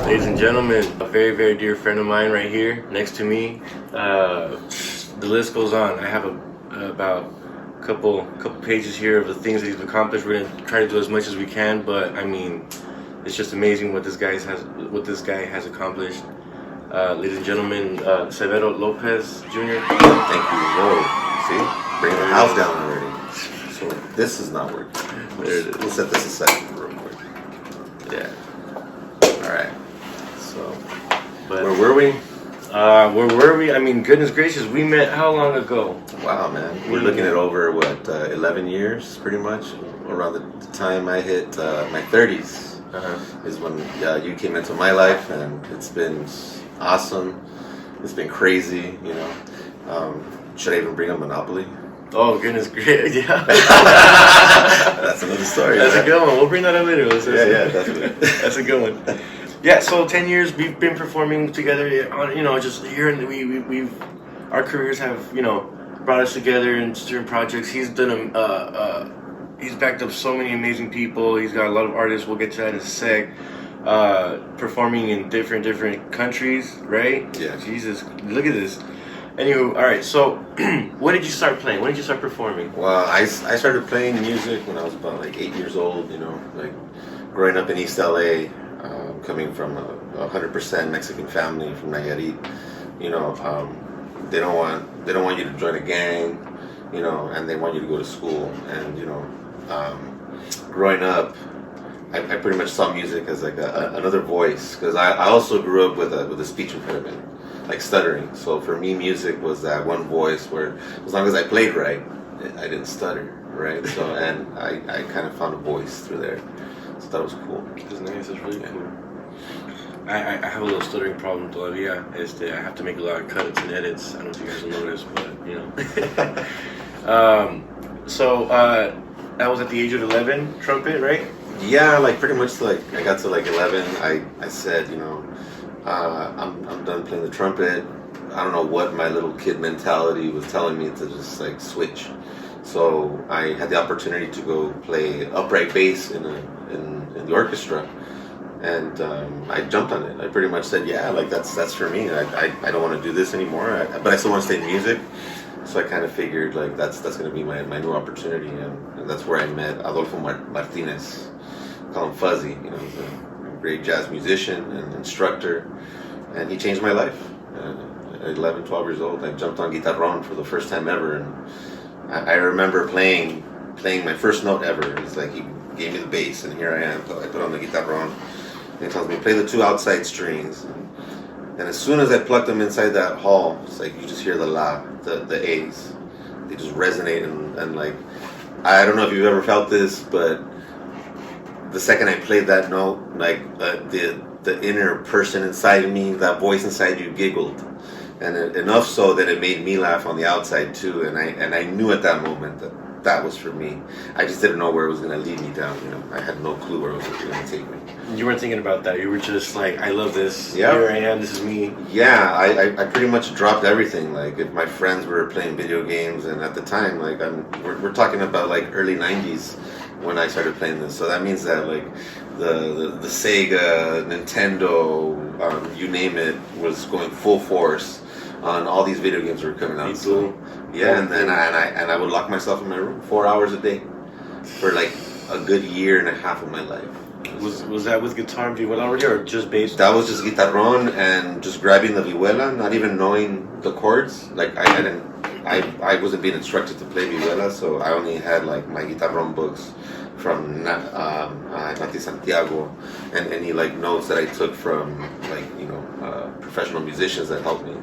Ladies and gentlemen, a very, very dear friend of mine right here next to me. The list goes on. I have about a couple pages here of the things that he's accomplished. We're gonna try to do as much as we can, but I mean, it's just amazing what this guy has accomplished. Ladies and gentlemen, Severo Lopez Jr. Thank you. Whoa. See? Bringing the house down already. So this is not working. There it is. We'll set this aside real quick. Yeah. Alright. So, But where were we? where were we? I mean, goodness gracious, we met how long ago? Wow, man. We're looking at over, 11 years, pretty much. Around the time I hit my 30s is when you came into my life, and it's been awesome. It's been crazy, you know. Should I even bring up Monopoly? Oh, goodness gracious, yeah. That's another story. That's man. a good one. We'll bring that up later. Yeah, definitely. That's a good one. Yeah, so 10 years we've been performing together. On, just here, and we've our careers have brought us together in certain projects. He's done he's backed up so many amazing people. He's got a lot of artists. We'll get to that in a sec. Performing in different countries, right? Yeah. Jesus, look at this. Anywho, all right. So, when did you start playing? When did you start performing? Well, I started playing music when I was about 8 years old. Growing up in East LA, coming from a 100% Mexican family from Nayarit. They don't want you to join a gang, and they want you to go to school. And growing up, I pretty much saw music as like another voice, because I also grew up with a speech impediment, like stuttering. So for me, music was that one voice where, as long as I played right, I didn't stutter, right? So and I kind of found a voice through there. So that was cool. That's nice. That's really cool. I have a little stuttering problem todavía. I have to make a lot of cuts and edits. I don't know if you guys will notice, but So that was at the age of 11, trumpet, right? Yeah, pretty much I got to 11. I said, I'm done playing the trumpet. I don't know what my little kid mentality was telling me to just switch. So I had the opportunity to go play upright bass in the orchestra, and I jumped on it. I pretty much said, yeah, that's for me. I don't want to do this anymore, but I still want to stay in music. So I kind of figured that's going to be my new opportunity, and that's where I met Adolfo Martinez. Call him Fuzzy. He's a great jazz musician and instructor, and he changed my life. At 11, 12 years old, I jumped on guitarron for the first time ever, and I remember playing my first note ever. It's like he gave me the bass, and here I am. So I put on the guitarron, and he tells me play the two outside strings. And as soon as I plucked them inside that hall, it's like you just hear the la, the A's. They just resonate, and I don't know if you've ever felt this, but the second I played that note, the inner person inside of me, that voice inside you giggled, and enough so that it made me laugh on the outside too. And I knew at that moment that was for me. I just didn't know where it was going to lead me down. I had no clue where it was going to take me. You weren't thinking about that. You were just I love this. Yeah. Here I am. This is me. Yeah, I pretty much dropped everything. If my friends were playing video games, and at the time, we're talking about early '90s when I started playing this. So that means that the Sega, Nintendo, you name it, was going full force on all these video games that were coming out. So yeah, and then I would lock myself in my room 4 hours a day for a good year and a half of my life. Was that with guitar and vihuela already, or just bass? That was just guitarron and just grabbing the vihuela, not even knowing the chords. I wasn't being instructed to play vihuela, so I only had my guitarron books from Nati Santiago, and any notes that I took from professional musicians that helped me,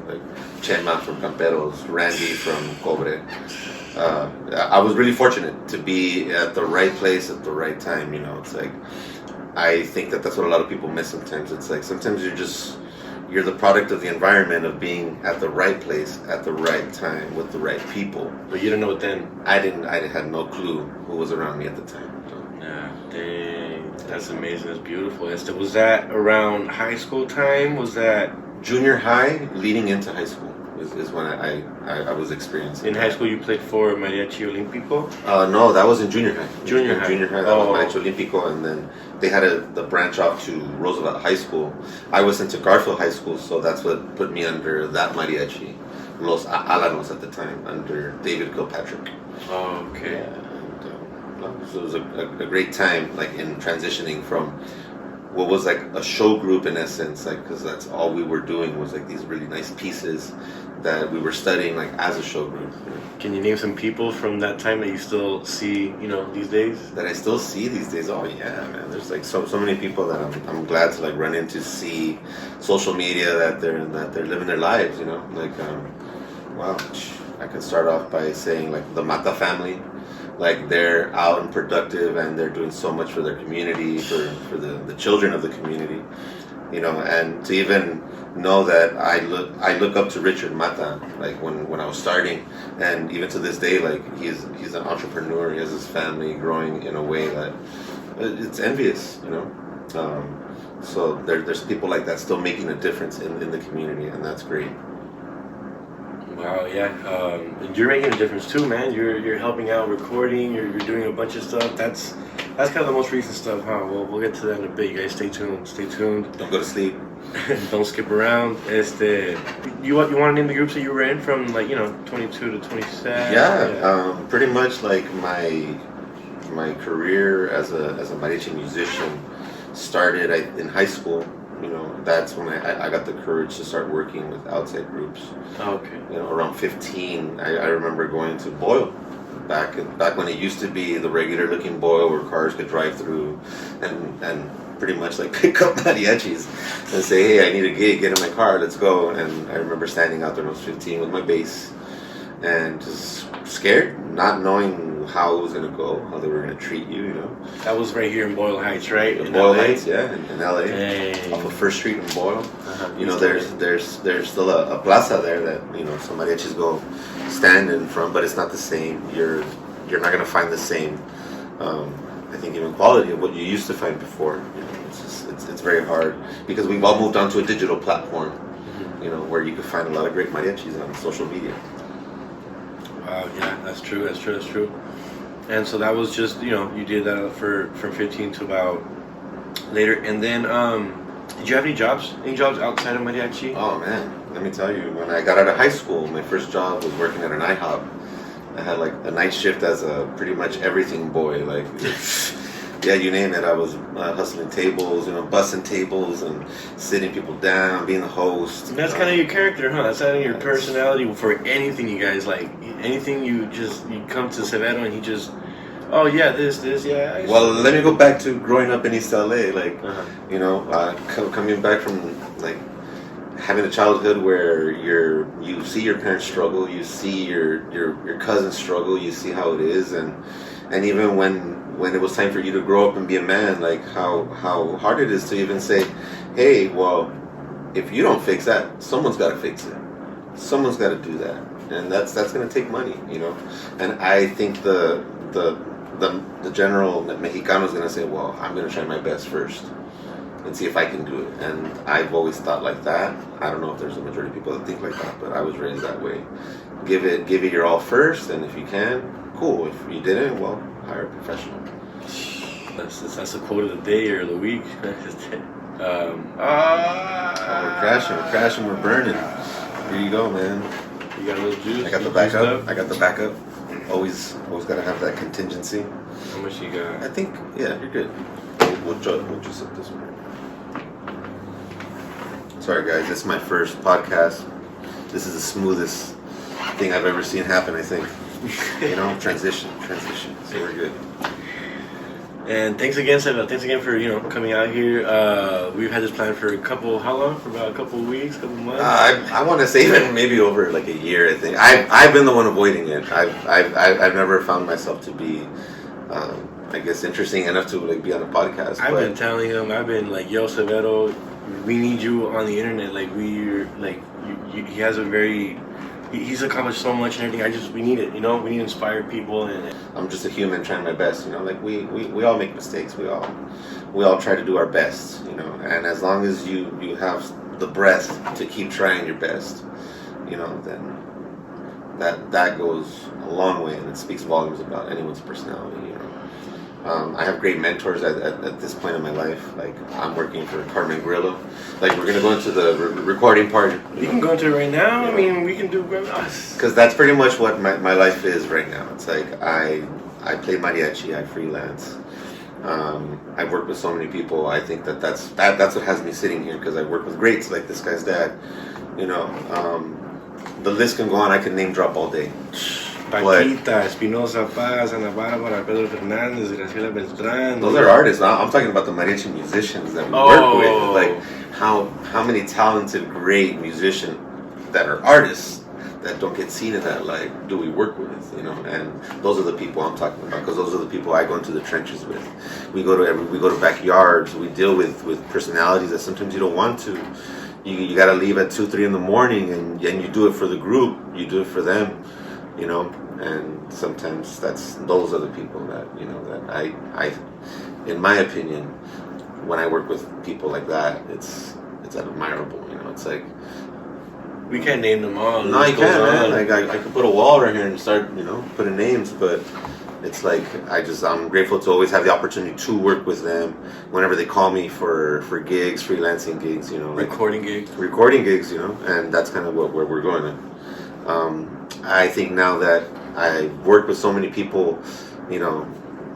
Chema from Camperos, Randy from Cobre. I was really fortunate to be at the right place at the right time. It's I think that's what a lot of people miss sometimes. It's sometimes you're the product of the environment of being at the right place at the right time with the right people. But you didn't know it then. I had no clue who was around me at the time. So. Yeah, dang, that's amazing. That's beautiful. Was that around high school time? Was that junior high, leading into high school? is when I was experiencing. In high school, you played for Mariachi Olímpico? No, that was in junior high. Junior high. Junior high, that was Mariachi Olímpico, and then they had the branch off to Roosevelt High School. I was into Garfield High School, so that's what put me under that mariachi, Los Alanos at the time, under David Kilpatrick. Oh, okay. Yeah, and so it was a great time, like in transitioning from what was like a show group in essence, like because that's all we were doing was like these really nice pieces that we were studying like as a show group. Can you name some people from that time that you still see, these days? That I still see these days? Oh yeah, man. There's like so many people that I'm glad to like run into, see social media that they're living their lives. Wow. I could start off by saying like the Mata family. Like they're out and productive, and they're doing so much for their community, for the children of the community, and to even know that I look up to Richard Mata, like when I was starting, and even to this day, like he's an entrepreneur. He has his family growing in a way that it's envious, So there's people like that still making a difference in the community, and that's great. Wow, yeah. And you're making a difference too, man. You're helping out, recording. You're doing a bunch of stuff. That's kind of the most recent stuff, huh? Well, we'll get to that in a bit. You guys, stay tuned. Stay tuned. Don't go to sleep. Don't skip around. You want to name the groups that you were in from 22 to 27? Yeah. Pretty much like my career as a mariachi musician started in high school. That's when I got the courage to start working with outside groups. Okay. Around 15, I remember going to Boyle, back when it used to be the regular looking Boyle where cars could drive through, and pretty much like pick up mariachis and say, hey, I need a gig, get in my car, let's go. And I remember standing out there when I was 15 with my bass and just scared, not knowing how it was going to go, how they were going to treat you, That was right here in Boyle Heights, right? In Boyle Heights, yeah, in LA. Hey. Off of First Street in Boyle. Uh-huh. There's still a plaza there that, some mariachis go stand in front, but it's not the same. You're not going to find the same, I think, even quality of what you used to find before. It's very hard because we've all moved on to a digital platform, where you can find a lot of great mariachis on social media. Wow, yeah, that's true. And so that was just, you did that from 15 to about later. And then, did you have any jobs outside of mariachi? Oh, man. Let me tell you, when I got out of high school, my first job was working at an IHOP. I had like a night shift as a pretty much everything boy. Like, yeah, you name it. I was hustling tables, bussing tables and sitting people down, being the host. And that's kind of your character, huh? That's kind of your personality for anything you guys like. Anything you come to Severo and he just, oh yeah, this, yeah. Well, let me go back to growing up in East LA. Like, uh-huh. Coming back from like having a childhood where you see your parents struggle, you see your cousins struggle, you see how it is, and even when it was time for you to grow up and be a man, like how hard it is to even say, hey, well, if you don't fix that, someone's got to fix it. Someone's got to do that, and that's going to take money, And I think the general Mexicano is going to say, well, I'm going to try my best first and see if I can do it. And I've always thought like that. I don't know if there's a majority of people that think like that, but I was raised that way. Give it your all first, and if you can, cool. If you didn't, well, hire a professional. That's the quote of the day or the week. We're crashing, we're burning. Here you go, man. You got a little juice? I got the backup. Always gotta have that contingency. How much you got? I think, yeah, you're good. We'll juice up this one. Sorry, guys, this is my first podcast. This is the smoothest thing I've ever seen happen, I think. Transition. So we're good. And thanks again, Severo. Thanks again for coming out here. We've had this plan for how long? For about a couple of weeks, couple of months. I want to say even maybe over like a year. I think I've been the one avoiding it. I've never found myself to be, I guess, interesting enough to like be on a podcast. I've been telling him. I've been like, yo, Severo, we need you on the internet. Like he has a very. He's accomplished so much and everything. We need it, we need to inspire people. And I'm just a human trying my best, like we all make mistakes. We all try to do our best, and as long as you have the breath to keep trying your best, you know, then that goes a long way, and it speaks volumes about anyone's personality. You know, I have great mentors at this point in my life. Like I'm working for Carmen Grillo. Like we're gonna go into the recording part. We can go into it right now. I mean, we can do because that's pretty much what my life is right now. It's like I play mariachi, I freelance. I work with so many people. I think that's what has me sitting here because I work with greats like this guy's dad. You know, the list can go on. I can name drop all day. Paquita, Espinosa Paz, Ana Bárbara, Pedro Fernández, Graciela Beltrán. Those are artists. I'm talking about the mariachi musicians that we work with. Like how many talented, great musicians that are artists that don't get seen in that light do we work with? You know, and those are the people I'm talking about because those are the people I go into the trenches with. We go to backyards. We deal with personalities that sometimes you don't want to. You got to leave at 2-3 in the morning, and you do it for the group. You do it for them. You know, and sometimes those are the people that, you know, that I in my opinion, when I work with people like that, it's admirable. You know, it's like we can't name them all. No, you can't, man. Like I could put a wall right here and start, you know, putting names, but it's like I'm grateful to always have the opportunity to work with them whenever they call me for gigs, freelancing gigs, you know, like recording gigs, you know, and that's kind of where we're going. I think now that I work with so many people, you know,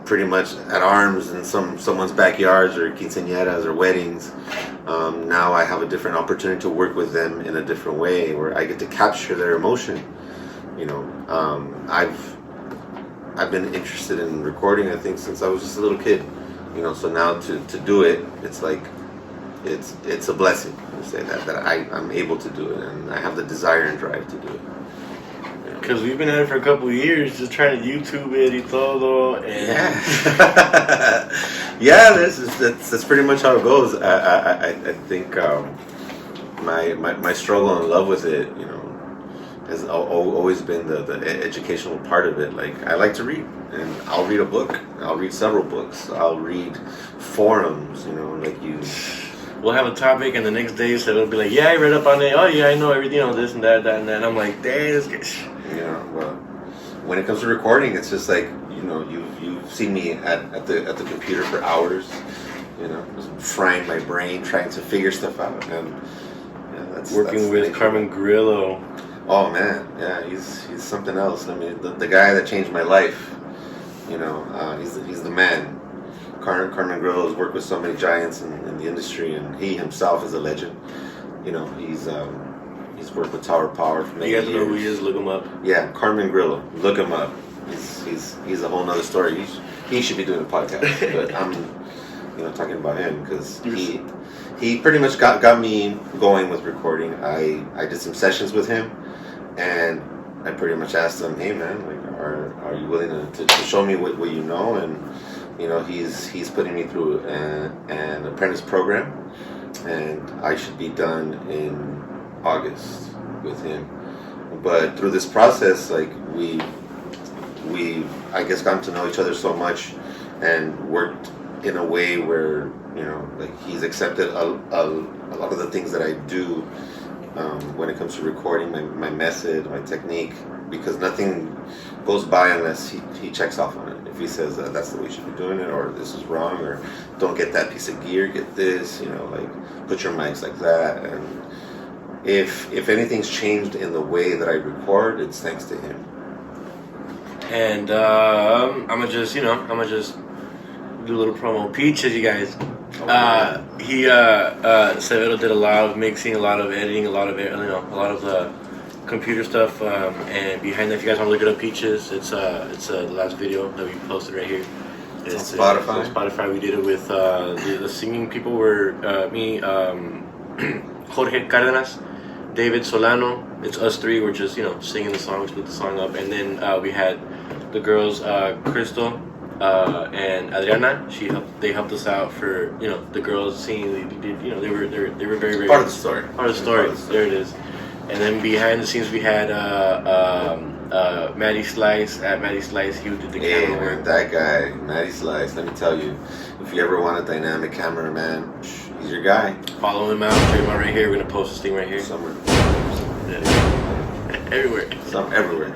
pretty much at arms in someone's backyards or quinceañeras or weddings, now I have a different opportunity to work with them in a different way where I get to capture their emotion. You know, I've been interested in recording, I think, since I was just a little kid. You know, so now to do it, it's like it's a blessing to say that I'm able to do it, and I have the desire and drive to do it. Because we've been at it for a couple of years, just trying to YouTube it y todo. And yeah, that's pretty much how it goes. I think my struggle and love with it, you know, has always been the educational part of it. Like I like to read, and I'll read a book. I'll read several books. I'll read forums. You know, like you. We'll have a topic, and the next day, so it'll be like, yeah, I read up on it. Oh, yeah, I know everything, you know, this and that, and that. I'm like, dang, this guy. You know, well, when it comes to recording, it's just like, you know, you've seen me at the computer for hours. You know, just frying my brain, trying to figure stuff out, and yeah, that's working with Carmen Grillo. Oh man, yeah, he's something else. I mean, the guy that changed my life. You know, he's the man. Carmen Grillo has worked with so many giants in the industry, and he himself is a legend. You know, he's worked with Tower Power for many years. You guys know who he is? Look him up. Yeah, Carmen Grillo. Look him up. He's a whole nother story. He should be doing a podcast, but I'm, you know, talking about him because he pretty much got me going with recording. I did some sessions with him, and I pretty much asked him, hey man, like, are you willing to show me what you know? And you know, he's putting me through an apprentice program, and I should be done in August with him. But through this process, like we I guess gotten to know each other so much, and worked in a way where, you know, like he's accepted a lot of the things that I do when it comes to recording, my method, my technique, because nothing goes by unless he checks off on it. If he says that's the way you should be doing it, or this is wrong, or don't get that piece of gear, get this, you know, like put your mics like that. And if anything's changed in the way that I record, it's thanks to him. And I'm gonna just do a little promo. Peaches, you guys. Severo did a lot of mixing, a lot of editing, a lot of the computer stuff, and behind that, if you guys want to look it up, Peaches, it's the last video that we posted right here. It's on Spotify. On Spotify, we did it with the singing people were me, Jorge Cardenas, David Solano. It's us three. We're just singing the song. We split the song up, and then we had the girls, Crystal and Adriana. They helped us out for the girls singing. They were very very part of the story. Part of the story. There it is. And then behind the scenes we had Matty Slice. At Matty Slice, he did the camera work. That guy, Matty Slice. Let me tell you, if you ever want a dynamic cameraman, he's your guy. Follow him out. Check him out right here. We're gonna post this thing right here. Somewhere. Yeah. everywhere. Some everywhere.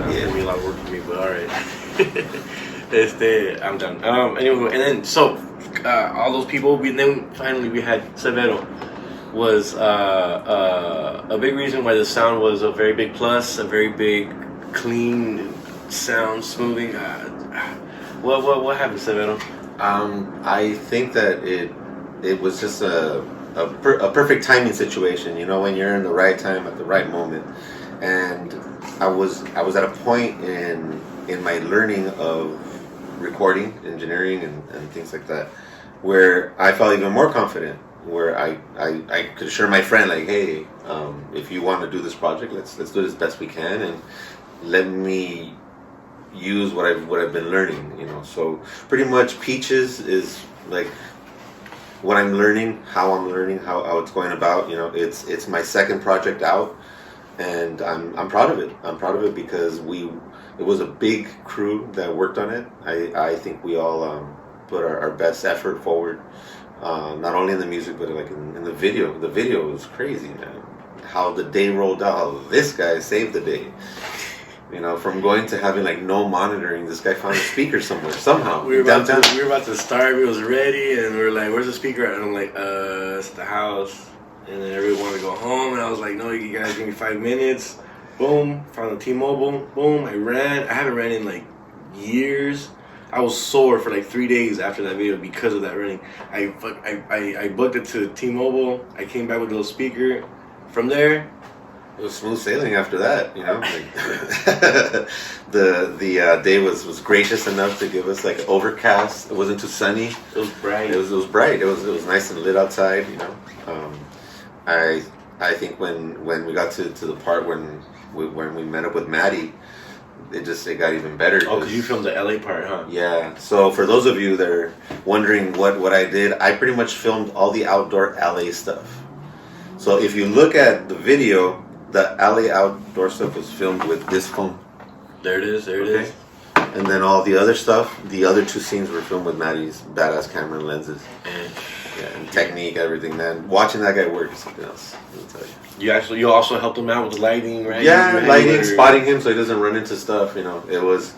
That's gonna be a lot of work for me, but all right. I'm done. Anyway, and then so all those people. Then finally we had Severo. Was a big reason why the sound was a very big plus, a very big clean sound, smoothing. What happened, Severo? I think that it was just a perfect timing situation. You know, when you're in the right time at the right moment, and I was at a point in my learning of recording, engineering, and things like that, where I felt even more confident. Where I could assure my friend, like, hey, if you want to do this project, let's do it as best we can, and let me use what I've been learning, you know. So pretty much Peaches is like what I'm learning, how it's going about. You know, it's my second project out, and I'm proud of it. I'm proud of it because it was a big crew that worked on it. I think we all put our best effort forward. Not only in the music, but like in the video. The video was crazy, man. How the day rolled out. How this guy saved the day. You know, from going to having like no monitoring, this guy found a speaker somewhere somehow. We were about to start. We was ready, and we were like, "Where's the speaker at?" And I'm like, "It's at the house." And then everyone wanted to go home, and I was like, "No, you guys give me 5 minutes." Boom, found a T-Mobile. Boom, I haven't ran in like years. I was sore for like 3 days after that video because of that running. I booked it to T-Mobile. I came back with a little speaker. From there, it was smooth sailing after that. You know, like, the day was gracious enough to give us like overcast. It wasn't too sunny. It was bright. It was bright. It was nice and lit outside. You know, I think when we got to the part when we met up with Maddie. It got even better. Oh, because you filmed the LA part, huh? Yeah. So for those of you that are wondering what I did, I pretty much filmed all the outdoor LA stuff. So if you look at the video, the LA outdoor stuff was filmed with this phone. There it is. There it is. And then all the other stuff, the other 2 scenes were filmed with Maddie's badass camera and lenses. And technique, everything, man. Watching that guy work is something else, let me tell you. You also helped him out with the lighting, right? Yeah, lighting, spotting him so he doesn't run into stuff, you know. It was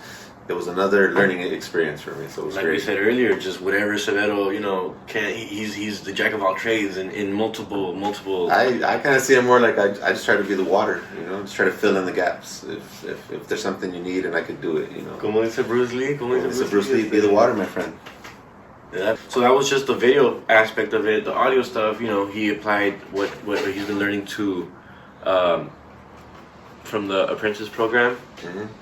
another learning experience for me, so it was like great. we said earlier, just whatever Severo, you know, he's the jack of all trades in multiple. I kind of see him more like I just try to be the water, you know, just try to fill in the gaps. If there's something you need and I could do it, you know. Como dice Bruce Lee, Bruce Lee, be the water, my friend. Yeah. So that was just the video aspect of it. The audio stuff, you know, he applied what he's been learning to from the apprentice program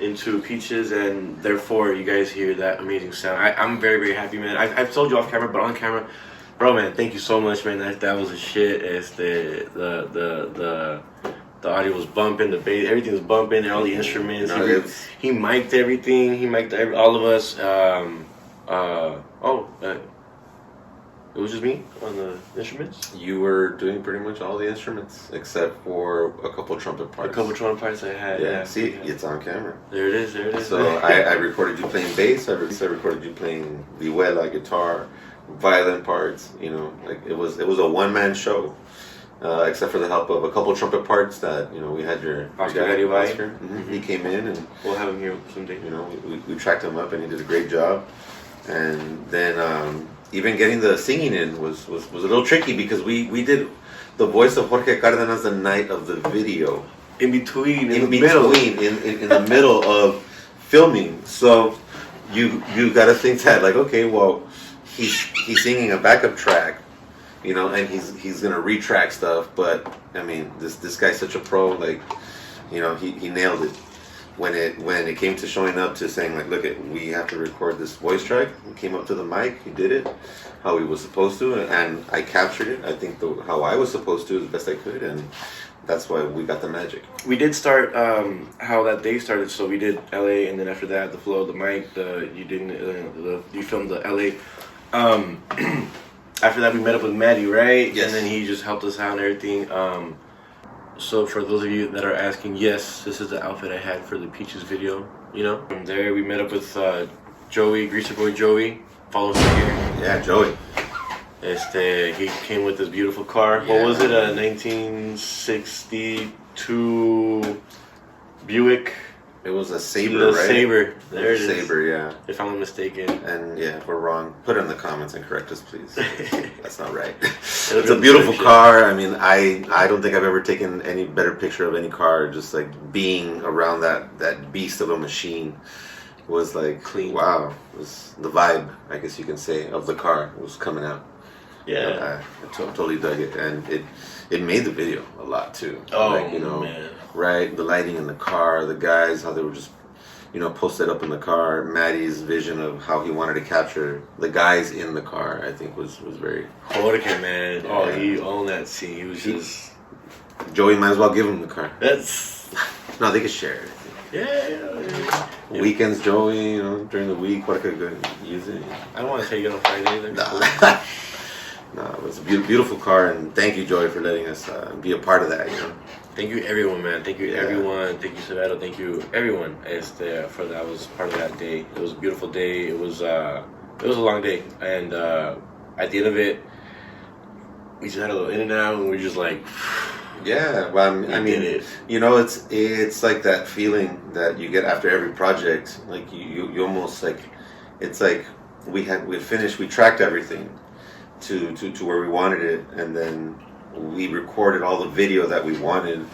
into Peaches, and therefore you guys hear that amazing sound. I'm very, very happy, man. I've told you off camera, but on camera, bro, man, thank you so much, man. That was a shit. It's the audio was bumping, the bass, everything was bumping, and all the instruments. He mic'd everything. He mic'd all of us. It was just me on the instruments. You were doing pretty much all the instruments except for a couple trumpet parts. A couple trumpet parts I had. Yeah. See, it's on camera. There it is. So I recorded you playing bass. I recorded you playing vihuela, guitar, violin parts. You know, like it was a one-man show. Except for the help of a couple trumpet parts that, you know, we had your Oscar. Mm-hmm. He came in and we'll have him here someday. You know, we tracked him up and he did a great job. And then even getting the singing in was a little tricky because we did the voice of Jorge Cardenas the night of the video. In the middle of filming. So you got to think that, like, okay, well, he's singing a backup track. You know, and he's gonna retrack stuff, but I mean, this guy's such a pro. Like, you know, he nailed it. When it came to showing up to saying, like, look, we have to record this voice track. He came up to the mic, he did it how he was supposed to, and I captured it. I think how I was supposed to as best I could, and that's why we got the magic. We did start how that day started. So we did LA, and then after that, the flow, the mic, you filmed the LA. After that, we met up with Maddie, right? Yes. And then he just helped us out and everything. So for those of you that are asking, yes, this is the outfit I had for the Peaches video. You know, from there we met up with Joey, Greaser Boy Joey. Follow us right here. Yeah, Joey. He came with this beautiful car. Yeah. What was it? A 1962 Buick. It was a Sabre, right? Sabre. There it is. Sabre, yeah. If I'm not mistaken. And yeah, if we're wrong, put it in the comments and correct us, please. That's not right. It's a beautiful car. I mean, I don't think I've ever taken any better picture of any car. Just like being around that beast of a machine was like clean. Wow, it was the vibe, I guess you can say, of the car was coming out. Yeah, I totally dug it, and it made the video a lot too. Oh, like, man. Right, the lighting in the car, the guys, how they were just, posted up in the car. Maddie's vision of how he wanted to capture the guys in the car, I think, was very. Jorge, man. Yeah. Oh, he owned that scene. He was just. Joey might as well give him the car. That's. No, they could share it. Yeah. Weekends, Joey, during the week, what I could go use it. I don't want to take it on Friday either. Nah. No, it was a beautiful car, and thank you, Joey, for letting us be a part of that. Thank you, everyone, man. Thank you, everyone. Thank you, Severo. Thank you, everyone. For that, I was part of that day. It was a beautiful day. It was a long day, and at the end of it, we just had a little in and out, and we were just like, yeah. Well, I mean, it's like that feeling that you get after every project. Like you almost like, it's like we finished. We tracked everything to where we wanted it, and then we recorded all the video that we wanted,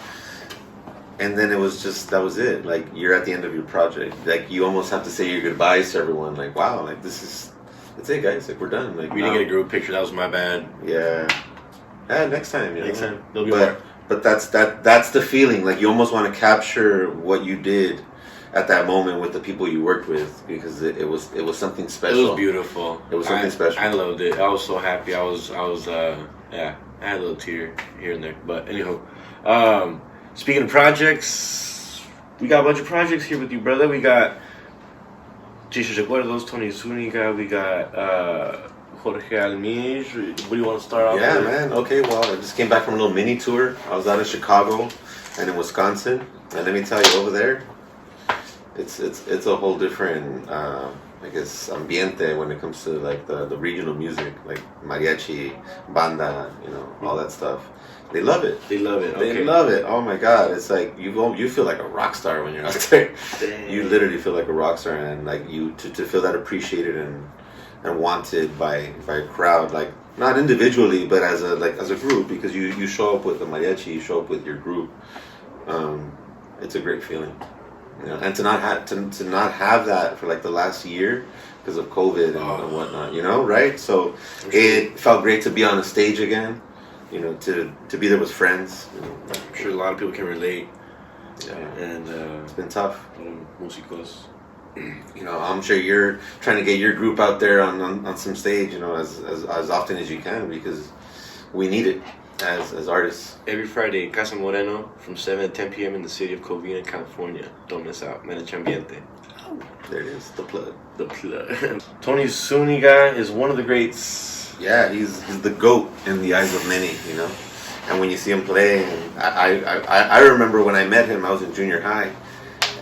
and then it was just, that was it. Like, you're at the end of your project. Like, you almost have to say your goodbyes to everyone. Like, wow, like that's it, guys. Like, we're done. Like, we didn't get a group picture. That was my bad. Yeah, next time. Next time there'll be more. But that's the feeling. Like, you almost want to capture what you did at that moment with the people you worked with, because it was something special. It was beautiful. It was something special. I loved it. I was so happy. I was yeah. I had a little tear here and there. But anyhow, speaking of projects, we got a bunch of projects here with you, brother. We got Jesus Recuerdos, Tony Zuniga. We got Jorge Almij. What do you want to start off with? Yeah, man. Okay, well, I just came back from a little mini tour. I was out in Chicago and in Wisconsin. And let me tell you, over there, it's a whole different, I guess, ambiente when it comes to like the regional music, like mariachi, banda, all that stuff. They love it. They love it. Okay. They love it. Oh my God! It's like you feel like a rock star when you're out there. Dang. You literally feel like a rock star, and like to feel that appreciated and wanted by a crowd, like not individually, but as a group, because you show up with the mariachi, you show up with your group. It's a great feeling. And to not have that for like the last year because of COVID and whatnot, right? So it felt great to be on a stage again, to be there with friends. I'm sure a lot of people can relate. Yeah, and it's been tough. Musicos. I'm sure you're trying to get your group out there on some stage, as often as you can, because we need it as artists. Every Friday in Casa Moreno from 7 to 10 p.m. in the city of Covina, California. Don't miss out. Medici Ambiente. There it is, the plug. The plug. Tony Zuniga is one of the greats. Yeah, he's the GOAT in the eyes of many, And when you see him play, I remember when I met him, I was in junior high,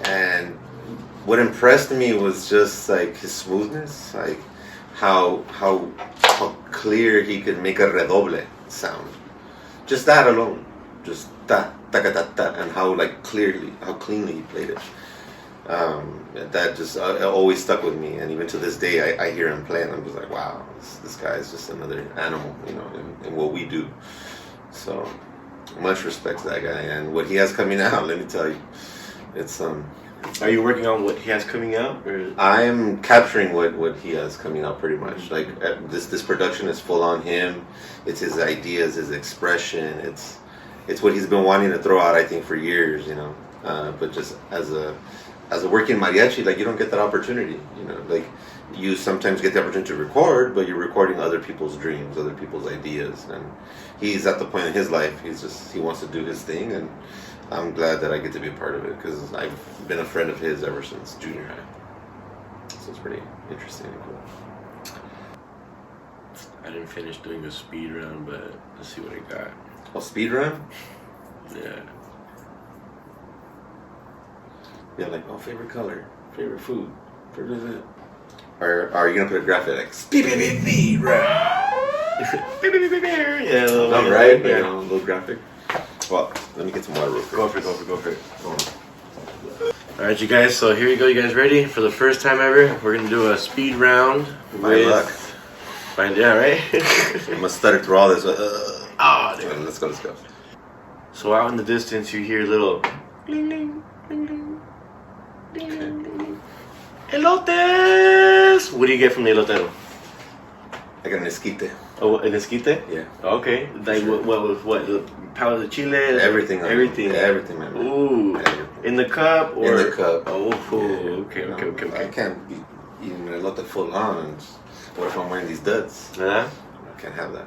and what impressed me was just like his smoothness, like how clear he could make a redoble sound. Just that alone, just ta ta ta ta, and how cleanly he played it. That just always stuck with me, and even to this day, I hear him play, and I'm just like, wow, this guy is just another animal, in what we do. So much respect to that guy, and what he has coming out. Let me tell you, it's Are you working on what he has coming out? Or? I am capturing what he has coming out pretty much. Like this production is full on him. It's his ideas, his expression. It's what he's been wanting to throw out, I think, for years. But just as a working mariachi, like, you don't get that opportunity. Like, you sometimes get the opportunity to record, but you're recording other people's dreams, other people's ideas. And he's at the point in his life, he wants to do his thing, and I'm glad that I get to be a part of it, because I've been a friend of his ever since junior high. So it's pretty interesting and cool. I didn't finish doing a speed run, but let's see what I got. Oh, speed run? Yeah. Yeah, like, favorite color, favorite food, favorite. Or are you gonna put a graphic like speed run? Yeah, I'm right. Yeah, a little graphic. Well, let me get some water real quick. Go for it. All right, you guys. So here you go. You guys ready for the first time ever? We're gonna do a speed round. My luck. Yeah, right. I'm gonna stutter through all this. Dude. Let's go. So out in the distance, you hear little ding ding ding ding ding Okay. ding ding. Elotes. What do you get from the elotero? I got an esquite. Oh, an esquite? Yeah. Okay. Like Sure. what? The powder of chile? Everything. Everything. Everything, man. Ooh. Everything. In the cup or? In the cup. Oh, Yeah. okay. I can't be eating a elote full on. What if I'm wearing these duds? Huh? I can't have that.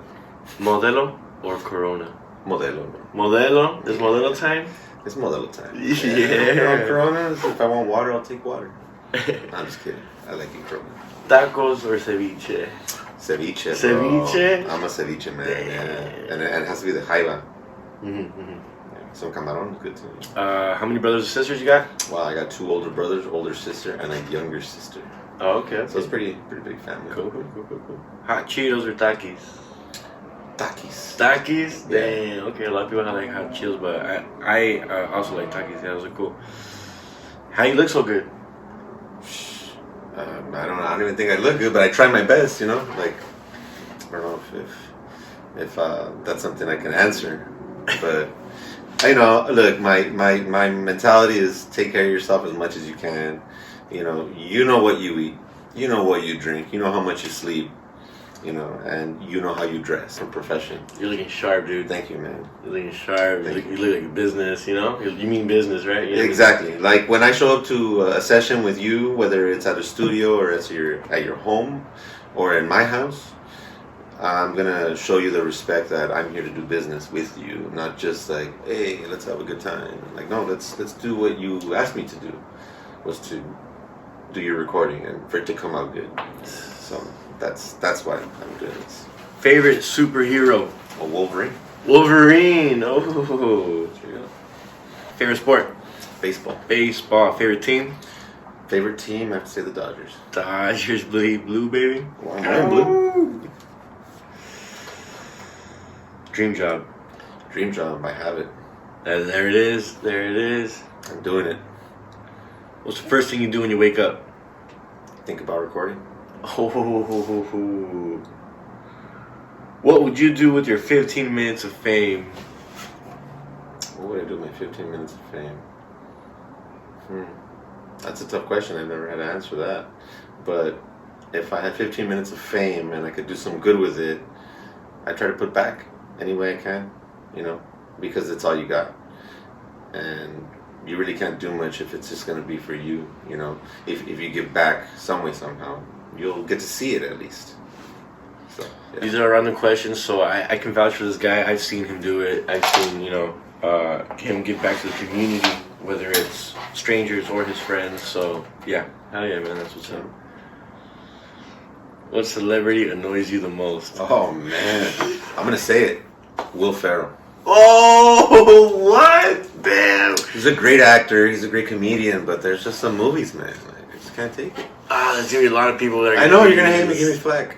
Modelo or Corona? Modelo. Modelo? Is Modelo time? It's Modelo time. Yeah. You know, Coronas, if I want water, I'll take water. I'm just kidding. I like it Corona. Tacos or ceviche? Ceviche. Ceviche? Bro. I'm a ceviche man. Damn. Yeah. And it has to be the jaiba. Mm-hmm. Yeah. Some camarón is good too. How many brothers and sisters you got? Well, I got 2 older brothers, older sister, and a younger sister. Oh, okay. So it's pretty big family. Cool. Hot Cheetos or Takis? Takis. Takis? Yeah. Damn. Okay, a lot of people like hot Cheetos, but I also like Takis. Yeah, those are cool. How you look so good? I don't know. I don't even think I look good, but I try my best. You know, like I don't know if that's something I can answer, but look, my mentality is take care of yourself as much as you can. You know what you eat, you know what you drink, you know how much you sleep, and you know how you dress. For profession. You're looking sharp, dude. Thank you, man. You're looking sharp. You look like business. You mean business, right? Exactly. Like when I show up to a session with you, whether it's at a studio or at your home or in my house, I'm gonna show you the respect that I'm here to do business with you, not just like, hey, let's have a good time. Like, no, let's do what you asked me to do, was to do your recording and for it to come out good. So that's why I'm doing this. Favorite superhero? A Wolverine. Wolverine. Oh. There you go. Favorite sport? Baseball. Favorite team? Favorite team? I have to say the Dodgers. Dodgers, blue, baby. Well, I'm wearing blue. Dream job. Dream job. I have it. There it is. I'm doing it. What's the first thing you do when you wake up? Think about recording. Oh. What would you do with your 15 minutes of fame? What would I do with my 15 minutes of fame? That's a tough question. I've never had to answer that. But if I had 15 minutes of fame and I could do some good with it, I try to put back any way I can, because it's all you got. And you really can't do much if it's just going to be for you, If you give back some way, somehow, you'll get to see it at least. So, yeah. These are random questions, so I can vouch for this guy. I've seen him do it. I've seen, him give back to the community, whether it's strangers or his friends. So, yeah. Hell yeah, man. That's what's up. What celebrity annoys you the most? Oh, man. I'm going to say it. Will Ferrell. Oh, what? Damn. He's a great actor. He's a great comedian, but there's just some movies, man. Like, I just can't take it. There's going to be a lot of people that are I know you're going to hate me. Give me flack.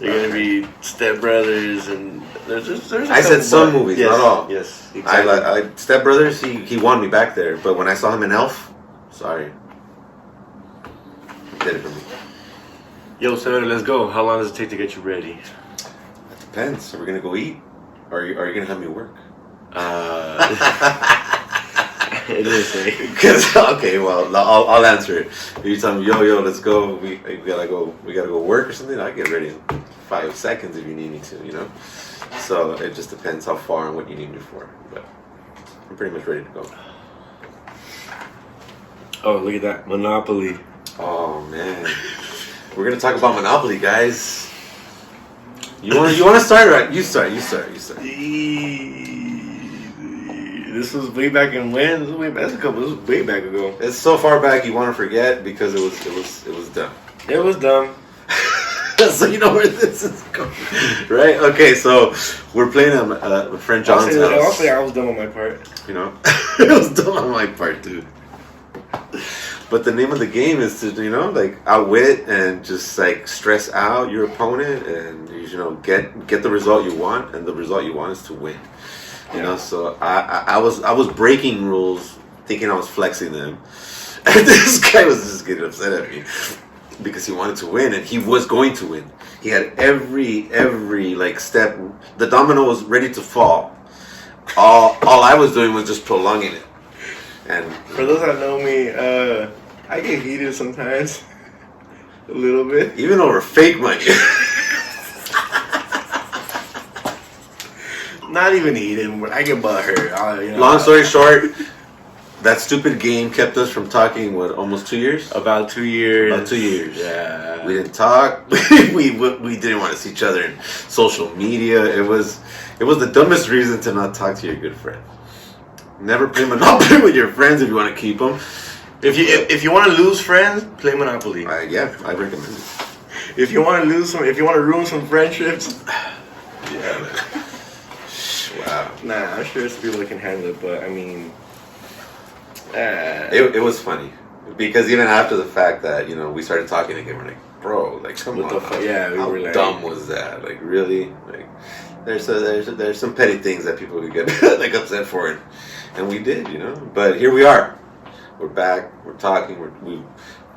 You're going to be Step Brothers, and there's I said some movies, yes, not all. Yes, exactly. I Step Brothers, he won me back there, but when I saw him in Elf, sorry. Did it for me. Yo, Severo, let's go. How long does it take to get you ready? It depends. Are we going to go eat? Or are you going to have me work? It is, eh? Because okay, well, I'll answer it. If you tell me, yo, let's go. We gotta go work or something. I get ready in 5 seconds if you need me to, So it just depends how far and what you need me for. But I'm pretty much ready to go. Oh, look at that Monopoly. Oh man, we're gonna talk about Monopoly, guys. You want to start? Right? You start. This was way back in when? This was way back ago. It's so far back you want to forget because it was dumb. It was dumb. So you know where this is going, right? Okay, so we're playing at friend John's house. I'll say I was dumb on my part. It was dumb on my part, dude. But the name of the game is to, like outwit and just like stress out your opponent, and get the result you want, and the result you want is to win. So I was breaking rules, thinking I was flexing them, and this guy was just getting upset at me because he wanted to win, and he was going to win. He had every like step. The domino was ready to fall. All I was doing was just prolonging it. And for those that know me, I get heated sometimes, a little bit, even over fake money. Not even heated, but I get butthurt. Long story short, that stupid game kept us from talking. What, almost 2 years? About 2 years. About 2 years. Yeah. We didn't talk. we didn't want to see each other in social media. It was the dumbest reason to not talk to your good friend. Never play Monopoly with your friends if you want to keep them. If you want to lose friends, play Monopoly. I recommend it. If you want to ruin some friendships, yeah. Wow. Nah, I'm sure some people can handle it, but I mean, it was funny because even after the fact that we started talking again, we're like, bro, like come on, how were like, dumb was that? Like really, like there's some petty things that people could get like upset for, and we did, But here we are. We're back. We're talking. We've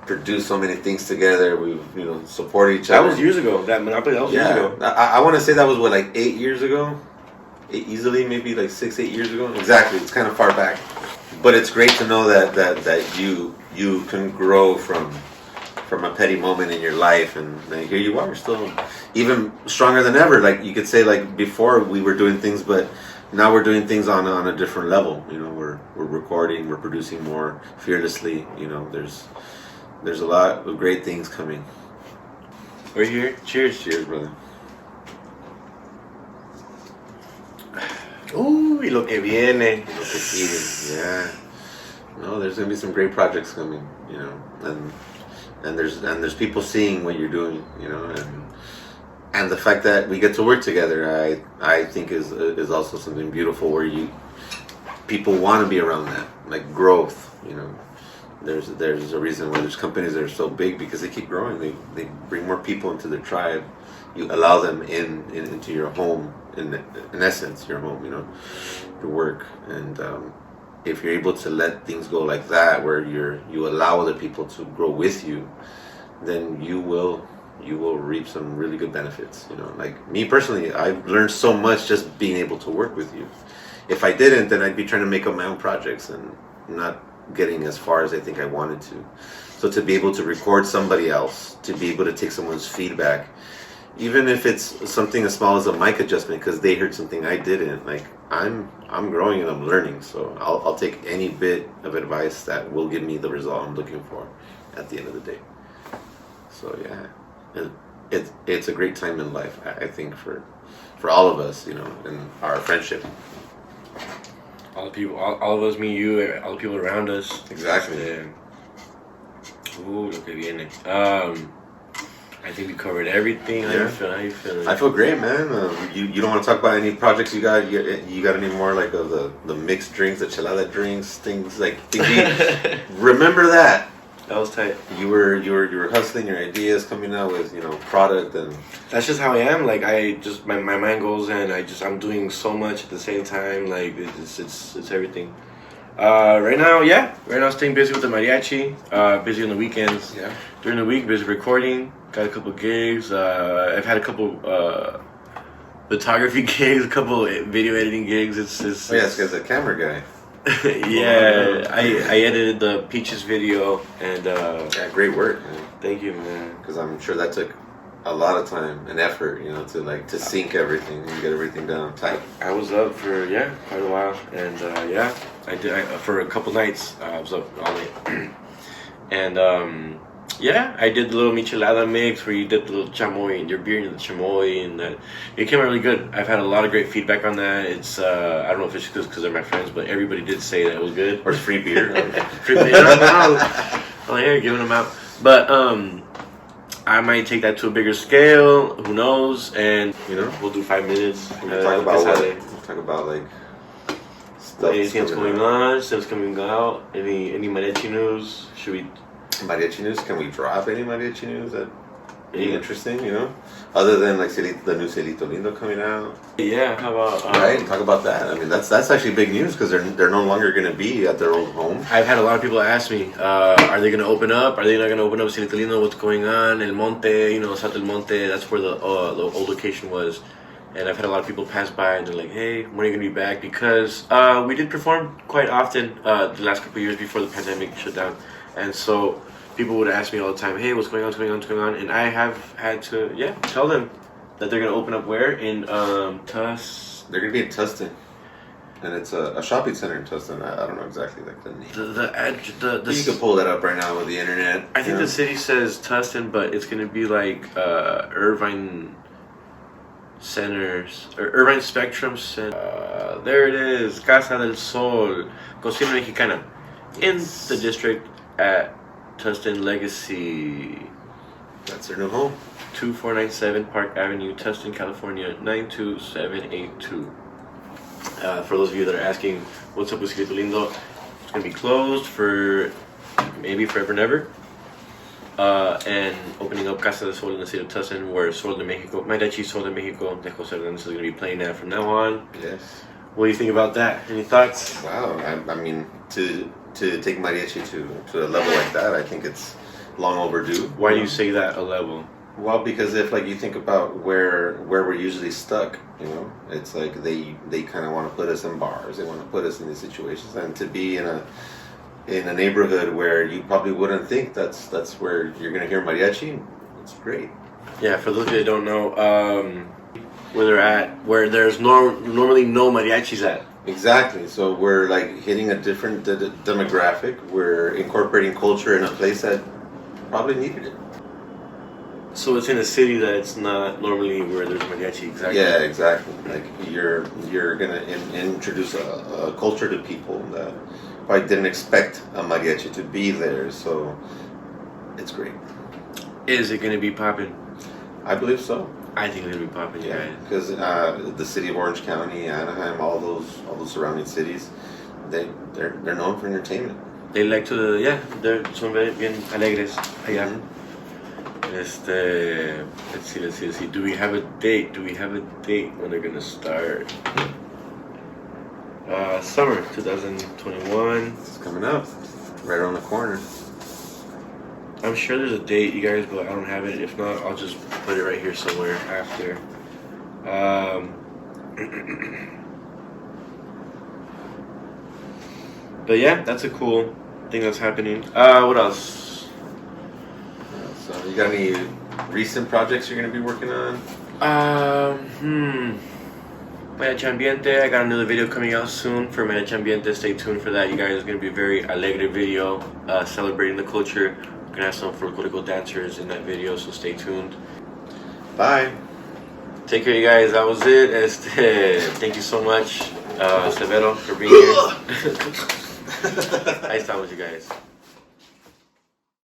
produced so many things together. We've supported each other. That was years ago. That Monopoly. That was years ago. I want to say that was like 8 years ago. Easily, maybe like 6-8 years ago. Exactly. It's kind of far back, but it's great to know that you can grow from a petty moment in your life, and like, here you are, still even stronger than ever. Like you could say, like before we were doing things, but now we're doing things on a different level. We're recording, we're producing more fearlessly. There's a lot of great things coming. We're here. Cheers, brother. Uy, lo que viene. Yeah. No, there's gonna be some great projects coming. And there's people seeing what you're doing. And the fact that we get to work together, I think is also something beautiful where people want to be around that, like growth. There's a reason why there's companies that are so big, because they keep growing. They bring more people into their tribe. You allow them into your home, in essence, your home. Your work, and if you're able to let things go like that, where you allow other people to grow with you, then you will reap some really good benefits. Like me personally, I've learned so much just being able to work with you. If I didn't, then I'd be trying to make up my own projects and not getting as far as I think I wanted to. So to be able to record somebody else, to be able to take someone's feedback, even if it's something as small as a mic adjustment because they heard something I didn't, like I'm growing and I'm learning, so I'll take any bit of advice that will give me the result I'm looking for at the end of the day. So yeah, it's a great time in life, I think, for all of us, in our friendship. All the people, all of us, me, you, all the people around us. Exactly. Yeah. Ooh, lo que viene. I think we covered everything. How you feeling? I feel great, man. You don't want to talk about any projects you got? You got any more like of the mixed drinks, the chelada drinks, things like? Remember that? That was tight. You were hustling your ideas, coming out with product, and that's just how I am. Like I just my mind goes in. I'm doing so much at the same time. Like it's everything. Right now staying busy with the mariachi. Busy on the weekends. Yeah. During the week, busy recording. Got a couple gigs. I've had a couple photography gigs, a couple video editing gigs. It's because a camera guy. Yeah, I edited the Peaches video, and great work, man. Thank you, man. Because I'm sure that took a lot of time and effort, to sync everything and get everything down tight. I was up for quite a while, and I did for a couple nights. I was up all night, and I did the little michelada mix where you dip the little chamoy and your beer into the chamoy, and it came out really good. I've had a lot of great feedback on that. It's I don't know if it's because they're my friends, but everybody did say that it was good. Or it's free beer. Free beer. Oh yeah, giving them out. But I might take that to a bigger scale. Who knows? And we'll do 5 minutes. We'll talk about like stuff. Anything that's going on, stuff's coming out. Any mariachi news? Should we? Mariachi news? Can we drop any mariachi news that be Yeah. interesting? You know, other than like the new Cielito Lindo coming out. Yeah. How about? Right, talk about that. I mean, that's actually big news because they're no longer going to be at their old home. I've had a lot of people ask me, are they going to open up? Are they not going to open up Cielito Lindo? What's going on? El Monte, Salto El Monte, that's where the old location was. And I've had a lot of people pass by and they're like, hey, when are you going to be back? Because we did perform quite often the last couple of years before the pandemic shut down. And so people would ask me all the time, hey, what's going on, what's going on, what's going on? And I have had to, tell them that they're going to open up where? In They're going to be in Tustin. And it's a shopping center in Tustin. I don't know exactly like the name. You can pull that up right now with the internet. I think the city says Tustin, but it's going to be like Irvine Centers, or Irvine Spectrum Center. There it is, Casa del Sol, Cocina Mexicana, in the district at Tustin Legacy. That's their new home. 2497 Park Avenue, Tustin, California, 92782. For those of you that are asking, what's up with Cielito Lindo? It's going to be closed for maybe forever and ever. And opening up Casa del Sol in the city of Tustin, where Sol de Mexico, Mariachi Sol de Mexico, de Jose Hernandez is going to be playing that from now on. Yes. What do you think about that? Any thoughts? Wow. I mean, to take mariachi to a level like that, I think it's long overdue. Why do you say that, a level? Well, because if like you think about where we're usually stuck, it's like they kind of want to put us in bars, they want to put us in these situations, and to be in a neighborhood where you probably wouldn't think that's where you're gonna hear mariachi, it's great. Yeah, for those of you that don't know, where they're at, where there's normally no mariachis at. Exactly. So we're like hitting a different demographic. We're incorporating culture in a place that probably needed it. So it's in a city that it's not normally where there's mariachi, exactly. Yeah, exactly. Like you're gonna introduce a culture to people that probably didn't expect a mariachi to be there. So it's great. Is it gonna be popping? I believe so. I think it's gonna be popping, Yeah, because the city of Orange County, Anaheim, all those surrounding cities, they're known for entertainment. They like to, son bien alegres allá. Mm-hmm. Let's see. Do we have a date? When they're gonna start? Summer 2021. It's coming up, right around the corner. I'm sure there's a date, you guys, but I don't have it. If not, I'll just put it right here somewhere after. But yeah, that's a cool thing that's happening. What else? So you got any recent projects you're going to be working on? Mariachi Ambiente. I got another video coming out soon for Mariachi Ambiente. Stay tuned for that. You guys, it's going to be a very alegre video celebrating the culture. We're going to have some folklorico dancers in that video, so stay tuned. Bye. Take care, you guys. That was it. Thank you so much, Severo, for being here. Ahí estamos, you guys.